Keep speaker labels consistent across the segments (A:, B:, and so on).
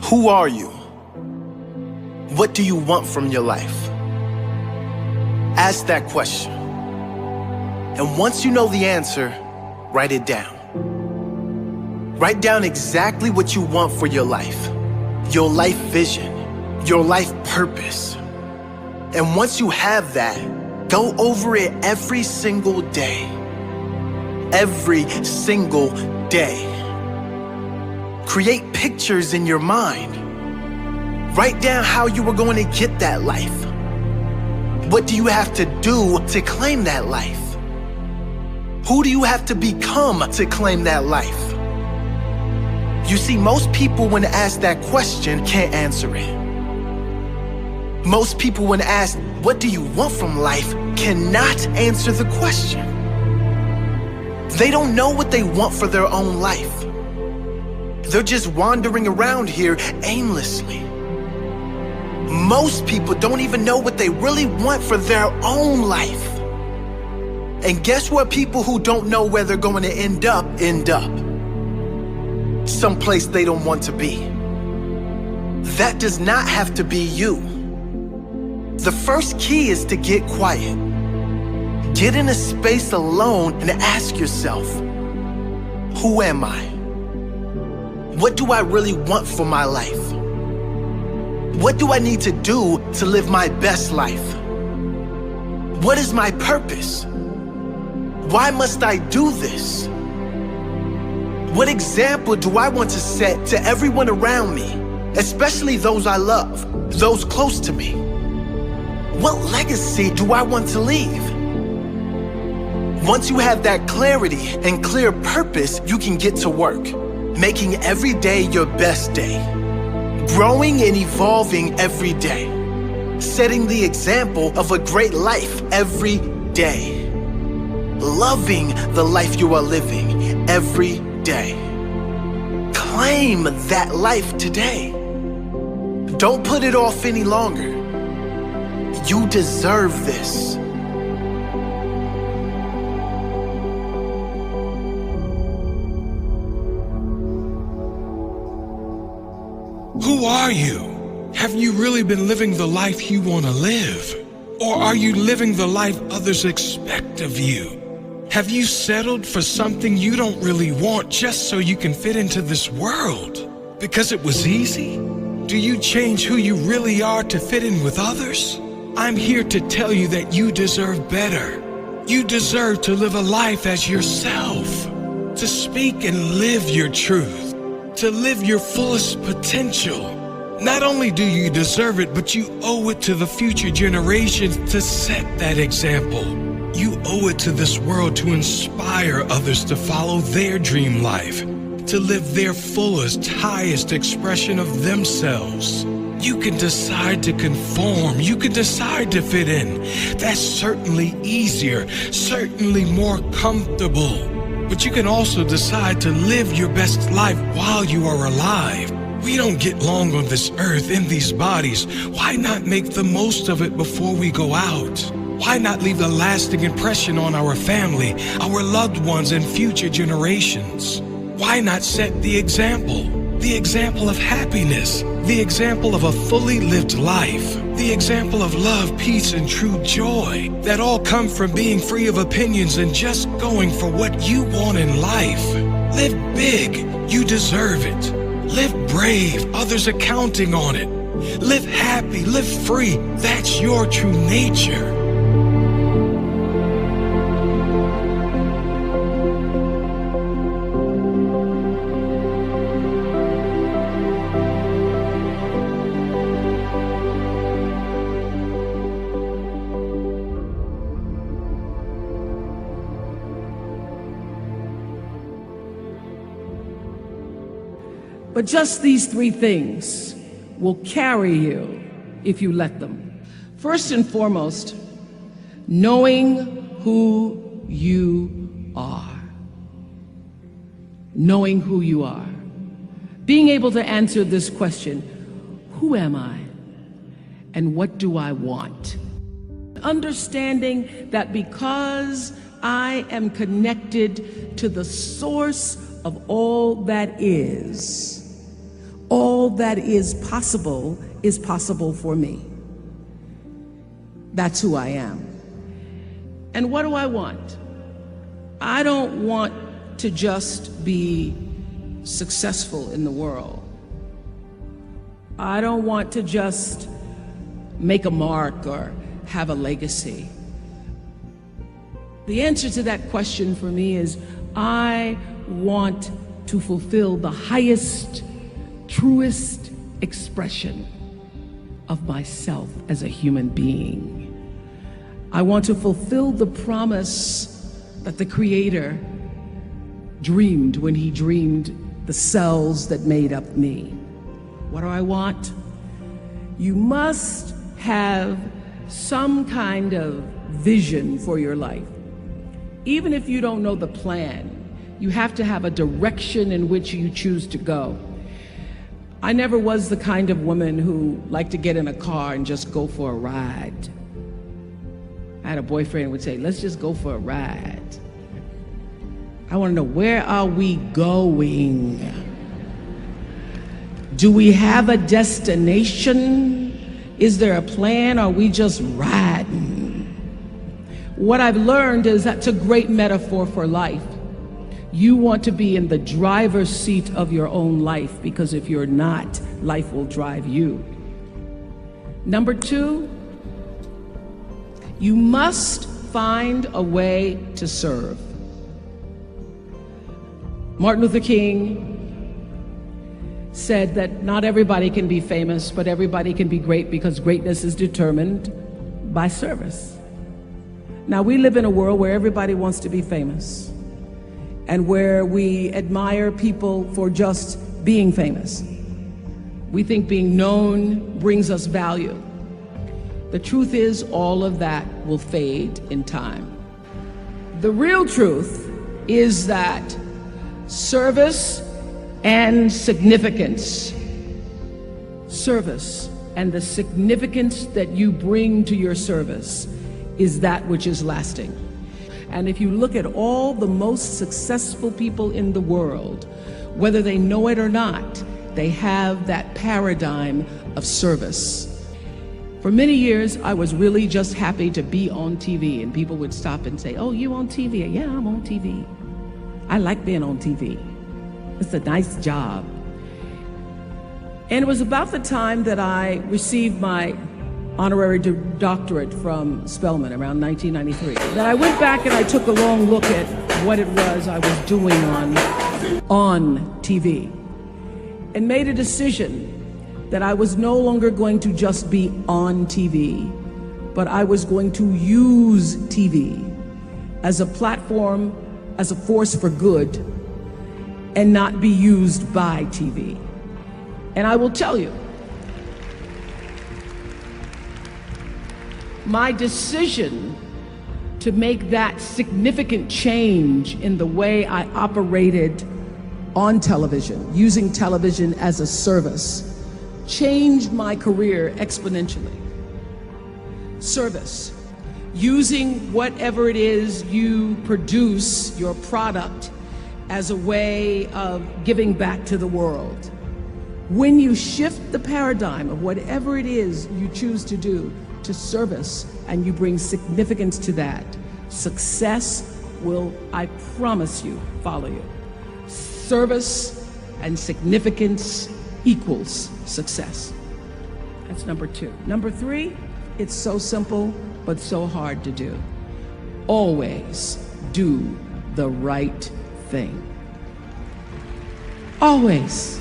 A: Who are you? What do you want from your life? Ask that question. And once you know the answer, write it down. Write down exactly what you want for your life vision, your life purpose. And once you have that, go over it every single day. Every single day. Create pictures in your mind. Write down how you are going to get that life. What do you have to do to claim that life? Who do you have to become to claim that life? You see, most people when asked that question can't answer it. Most people when asked, what do you want from life, cannot answer the question. They don't know what they want for their own life. They're just wandering around here aimlessly. Most people don't even know what they really want for their own life. And guess what? People who don't know where they're going to end up. Someplace they don't want to be. That does not have to be you. The first key is to get quiet. Get in a space alone and ask yourself, who am I? What do I really want for my life? What do I need to do to live my best life? What is my purpose? Why must I do this? What example do I want to set to everyone around me, especially those I love, those close to me? What legacy do I want to leave? Once you have that clarity and clear purpose, you can get to work, making every day your best day, growing and evolving every day, setting the example of a great life every day, loving the life you are living every day. Claim that life today. Don't put it off any longer. You deserve this.
B: Who are you? Have you really been living the life you want to live? Or are you living the life others expect of you? Have you settled for something you don't really want just so you can fit into this world? Because it was easy? Do you change who you really are to fit in with others? I'm here to tell you that you deserve better. You deserve to live a life as yourself, to speak and live your truth, to live your fullest potential. Not only do you deserve it, but you owe it to the future generations to set that example. You owe it to this world to inspire others to follow their dream life, to live their fullest, highest expression of themselves. You can decide to conform. You can decide to fit in. That's certainly easier, certainly more comfortable. But you can also decide to live your best life while you are alive. We don't get long on this earth in these bodies. Why not make the most of it before we go out? Why not leave a lasting impression on our family, our loved ones, and future generations? Why not set the example of happiness, the example of a fully lived life, the example of love, peace, and true joy that all come from being free of opinions and just going for what you want in life? Live big, you deserve it. Live brave, others are counting on it. Live happy, live free, that's your true nature.
C: But just these three things will carry you if you let them. First and foremost, knowing who you are. Knowing who you are. Being able to answer this question, who am I? And what do I want? Understanding that because I am connected to the source of all that is, All that is possible for me. That's who I am. And what do I want? I don't want to just be successful in the world. I don't want to just make a mark or have a legacy. The answer to that question for me is I want to fulfill the highest, truest expression of myself as a human being. I want to fulfill the promise that the Creator dreamed when He dreamed the cells that made up me. What do I want? You must have some kind of vision for your life. Even if you don't know the plan, you have to have a direction in which you choose to go. I never was the kind of woman who liked to get in a car and just go for a ride. I had a boyfriend who would say, let's just go for a ride. I want to know, where are we going? Do we have a destination? Is there a plan? Or are we just riding? What I've learned is that's a great metaphor for life. You want to be in the driver's seat of your own life, because if you're not, life will drive you. Number two, you must find a way to serve. Martin Luther King said that not everybody can be famous, but everybody can be great, because greatness is determined by service. Now, we live in a world where everybody wants to be famous, and where we admire people for just being famous. We think being known brings us value. The truth is, all of that will fade in time. The real truth is that service and significance, service and the significance that you bring to your service is that which is lasting. And if you look at all the most successful people in the world, whether they know it or not, they have that paradigm of service. For many years, I was really just happy to be on TV, and people would stop and say, oh, you on TV? Yeah, I'm on TV. I like being on TV. It's a nice job. And it was about the time that I received my honorary doctorate from Spelman around 1993 that I went back and I took a long look at what it was I was doing on TV, and made a decision that I was no longer going to just be on TV, but I was going to use TV as a platform, as a force for good, and not be used by TV. And I will tell you, my decision to make that significant change in the way I operated on television, using television as a service, changed my career exponentially. Service, using whatever it is you produce, your product, as a way of giving back to the world. When you shift the paradigm of whatever it is you choose to do to service, and you bring significance to that, success will, I promise you, follow you. Service and significance equals success. That's number two. Number three, it's so simple, but so hard to do. Always do the right thing. Always.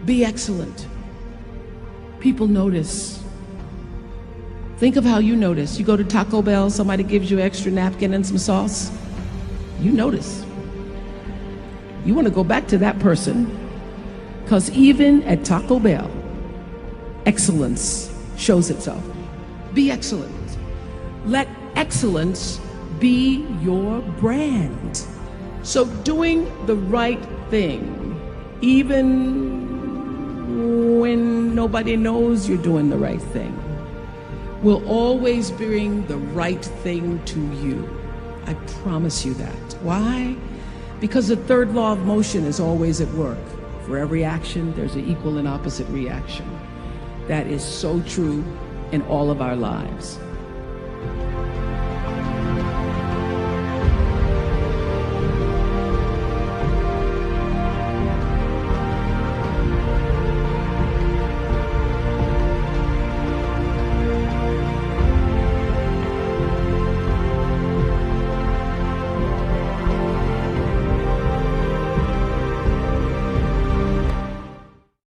C: Be excellent. People notice. Think of how you notice. You go to Taco Bell, somebody gives you an extra napkin and some sauce. You notice. You want to go back to that person, because even at Taco Bell, excellence shows itself. Be excellent. Let excellence be your brand. So doing the right thing, even when nobody knows you're doing the right thing, will always bring the right thing to you. I promise you that. Why? Because the third law of motion is always at work. For every action, there's an equal and opposite reaction. That is so true in all of our lives.